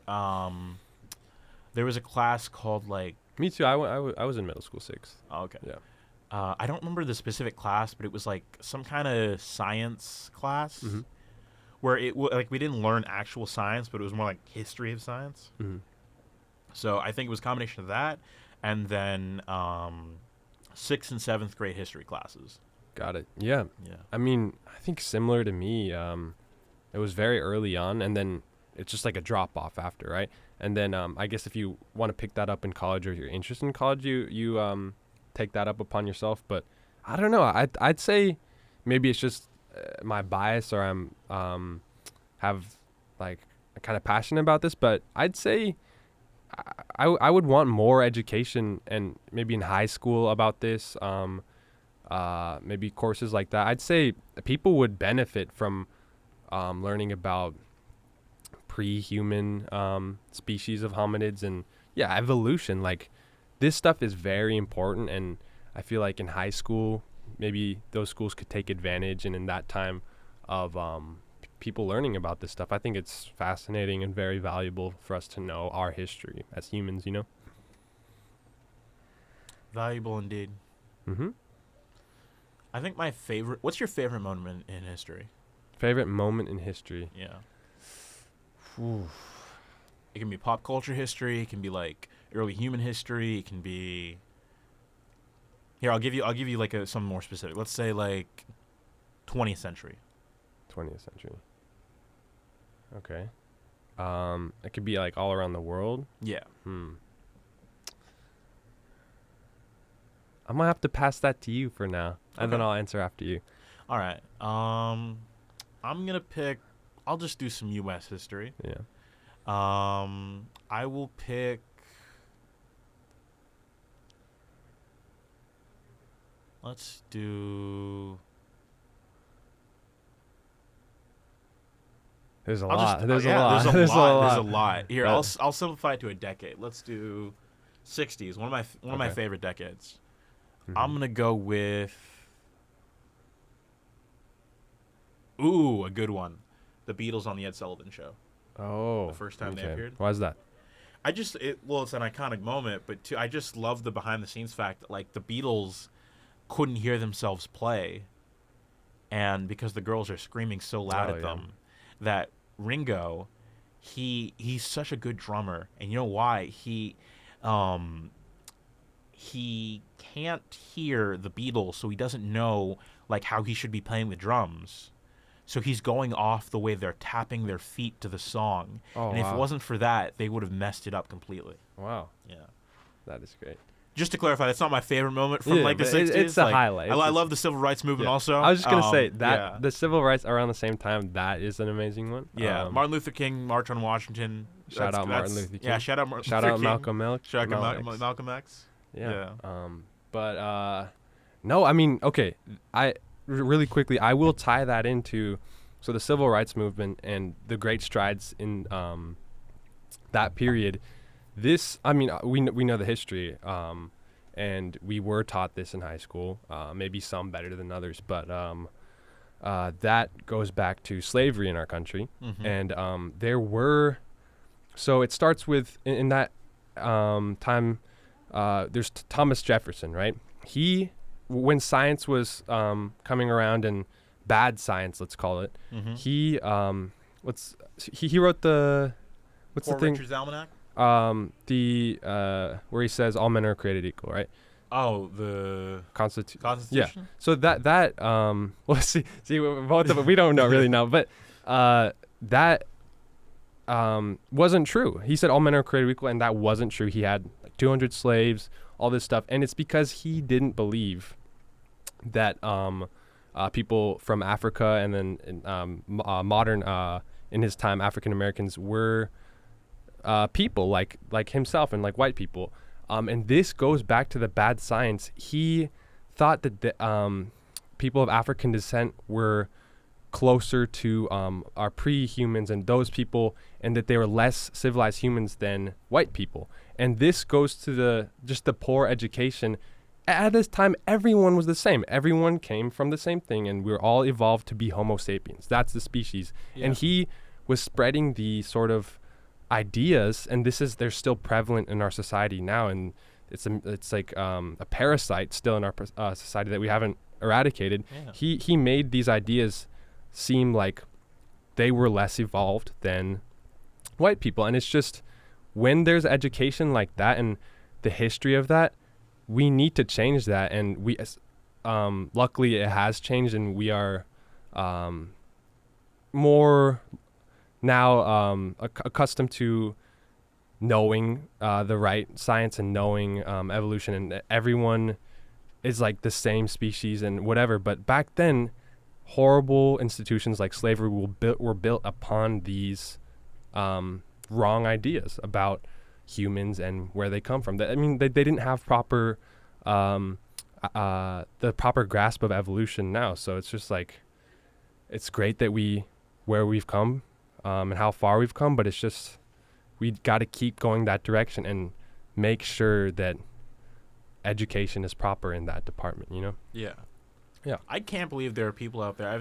There was a class called like... Me too. I was in middle school 6th. Oh, okay. Yeah. I don't remember the specific class, but it was like some kind of science class where like we didn't learn actual science, but it was more like history of science. So I think it was a combination of that, and then 6th and 7th grade history classes. Got it. Yeah. Yeah. I mean, I think similar to me, it was very early on, and then it's just like a drop off after, right? And then I guess if you want to pick that up in college, or you're interested in college, you take that up upon yourself. But I don't know. I'd say maybe it's just my bias, or I'm have like kind of passionate about this. But I'd say I would want more education, and maybe in high school about this. Maybe courses like that. I'd say people would benefit from learning about pre-human species of hominids, and evolution. Like, this stuff is very important, and I feel like in high school maybe those schools could take advantage, and in that time of people learning about this stuff, I think it's fascinating and very valuable for us to know our history as humans, you know. Valuable indeed. I think my favorite... What's your favorite moment in history? Favorite moment in history? Yeah. Ooh. It can be pop culture history. It can be like early human history. It can be... Here, I'll give you like something more specific. Let's say like 20th century. 20th century. Okay. It could be like all around the world. Yeah. I'm gonna have to pass that to you for now, and then I'll answer after you. All right. I'm gonna pick... I'll just do some U.S. history. Yeah. I will pick... Let's do... There's a lot. There's a lot. Here, I'll simplify it to a decade. Let's do 60s. One of my favorite decades. I'm gonna go with... Ooh, a good one. The Beatles on the Ed Sullivan Show. Oh. The first time they appeared. Why is that? It's an iconic moment, but too, I just love the behind-the-scenes fact that, like, the Beatles couldn't hear themselves play, and because the girls are screaming so loud at them, that Ringo, he's such a good drummer, and you know why? He can't hear the Beatles, so he doesn't know like how he should be playing the drums. So he's going off the way they're tapping their feet to the song. If it wasn't for that, they would have messed it up completely. Wow. Yeah. That is great. Just to clarify, that's not my favorite moment from like the 60s. It's a highlight. I love the civil rights movement also. I was just going to say that the civil rights around the same time, that is an amazing one. Yeah. Martin Luther King, March on Washington, Shout out Martin Luther King. Yeah, shout out Martin Shout Luther out King. Malcolm X. Shout out Malcolm X. Yeah. But no, I mean, okay. Really quickly, I will tie that into the civil rights movement and the great strides in that period. This, I mean, we know the history, and we were taught this in high school. Maybe some better than others, but that goes back to slavery in our country, and there were. So it starts with in that time. There's Thomas Jefferson, right? When science was coming around, and bad science, let's call it, he wrote the what's the thing? Richard's Almanac. Where he says all men are created equal, right? Oh, the Constitution. Yeah. So that well, see, both of it, we don't really know, but that wasn't true. He said all men are created equal, and that wasn't true. He had like 200 slaves, all this stuff, and it's because he didn't believe that people from Africa and then modern in his time African Americans were people like himself and like white people. And this goes back to the bad science. He thought that the people of African descent were closer to our pre-humans and those people, and that they were less civilized humans than white people. And this goes to the poor education. At this time, everyone was the same. Everyone came from the same thing, and we were all evolved to be Homo-Sapiens. That's the species. Yeah. And he was spreading the sort of ideas, and they're still prevalent in our society now, and it's like a parasite still in our society that we haven't eradicated. Yeah. He made these ideas seem like they were less evolved than white people, and it's just when there's education like that and the history of that, we need to change that, and we luckily it has changed, and we are more now accustomed to knowing the right science and knowing evolution, and everyone is like the same species and whatever. But back then, horrible institutions like slavery were built upon these wrong ideas about humans and where they come from. I mean, they didn't have proper the proper grasp of evolution now. So it's just like, it's great that where we've come and how far we've come, but it's just, we got to keep going that direction and make sure that education is proper in that department, you know? Yeah. Yeah. I can't believe there are people out there. I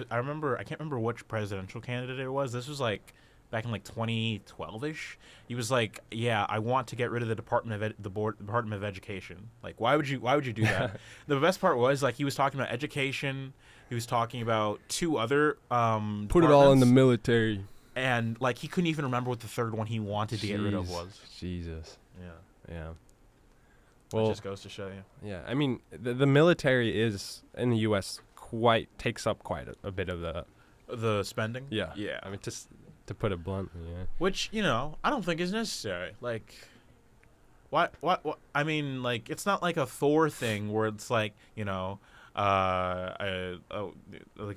can't remember which presidential candidate it was. This was like back in like 2012-ish. He was like, "Yeah, I want to get rid of the Department of Education." Like, why would you do that? The best part was, like, he was talking about education. He was talking about two other put it all in the military. And like, he couldn't even remember what the third one he wanted to get rid of was. Jesus. Yeah. Yeah. Well, it just goes to show you. Yeah, I mean, the military is in the U.S. takes up quite a bit of the spending. Yeah. Yeah. I mean, just to put it bluntly, yeah. Which, I don't think is necessary. Like, what? I mean, like, it's not like a Thor thing where it's like, like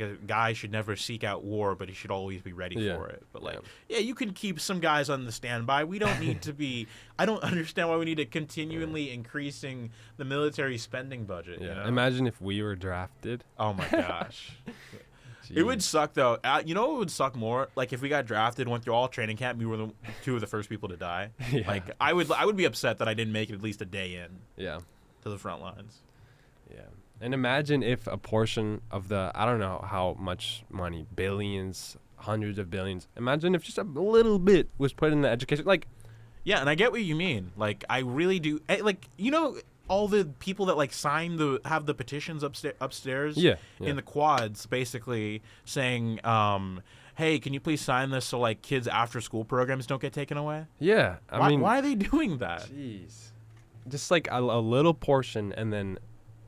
a guy should never seek out war, but he should always be ready for it. But like, you can keep some guys on the standby. We don't need to be. I don't understand why we need to continually increasing the military spending budget. Yeah. Imagine if we were drafted. Oh my gosh. It would suck though. You know what would suck more? Like if we got drafted, went through all training camp, we were two of the first people to die. Yeah. Like I would be upset that I didn't make it at least a day in. Yeah. To the front lines. Yeah. And imagine if a portion of the, I don't know how much money, billions, hundreds of billions, imagine if just a little bit was put in the education. Like, yeah, and I get what you mean. Like, I really do. Like, all the people that like have the petitions upstairs in the quads, basically saying, hey, can you please sign this so like kids after school programs don't get taken away? Yeah. I mean, why are they doing that? Jeez. Just like a little portion, and then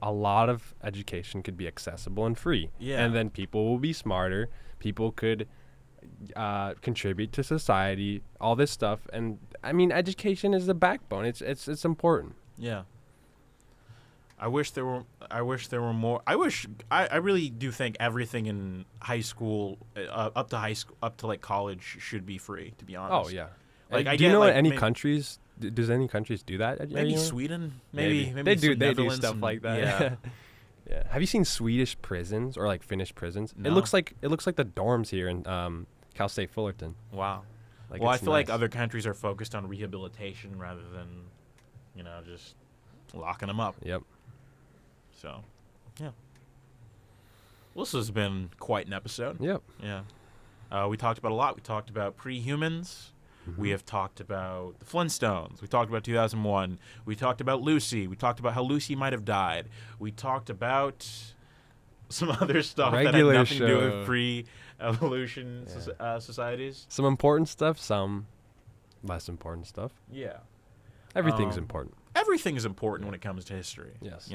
a lot of education could be accessible and free. Yeah. And then people will be smarter. People could contribute to society, all this stuff. And I mean, education is the backbone. It's important. Yeah. I wish there were more. I really do think everything in high school, up to like college, should be free, to be honest. Oh yeah. Like, I do you get, know like, any maybe- countries? Does any countries do that? Maybe Sweden. Maybe they do. some They do Netherlands, stuff some- like that. Yeah. Yeah. Have you seen Swedish prisons or like Finnish prisons? No. It looks like the dorms here in Cal State Fullerton. Wow. Like, Well, I it's feel like nice. other countries are focused on rehabilitation rather than, just locking them up. Yep. So, yeah. Well, this has been quite an episode. Yep. Yeah. We talked about a lot. We talked about pre-humans. We have talked about the Flintstones. We talked about 2001. We talked about Lucy. We talked about how Lucy might have died. We talked about some other stuff that had Regular nothing to do show. with pre-evolution societies. Some important stuff, some less important stuff. Yeah. Everything's important. Everything is important when it comes to history. Yes.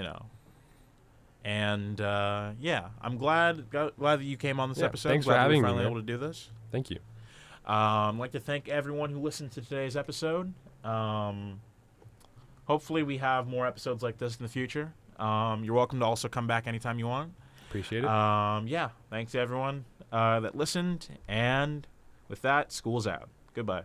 And I'm glad that you came on this Yeah, episode. thanks Glad for that having we're me, finally man. able to do this. Thank you. I'd like to thank everyone who listened to today's episode. Hopefully we have more episodes like this in the future. You're welcome to also come back anytime you want. Appreciate it. Thanks to everyone that listened. And with that, school's out. Goodbye.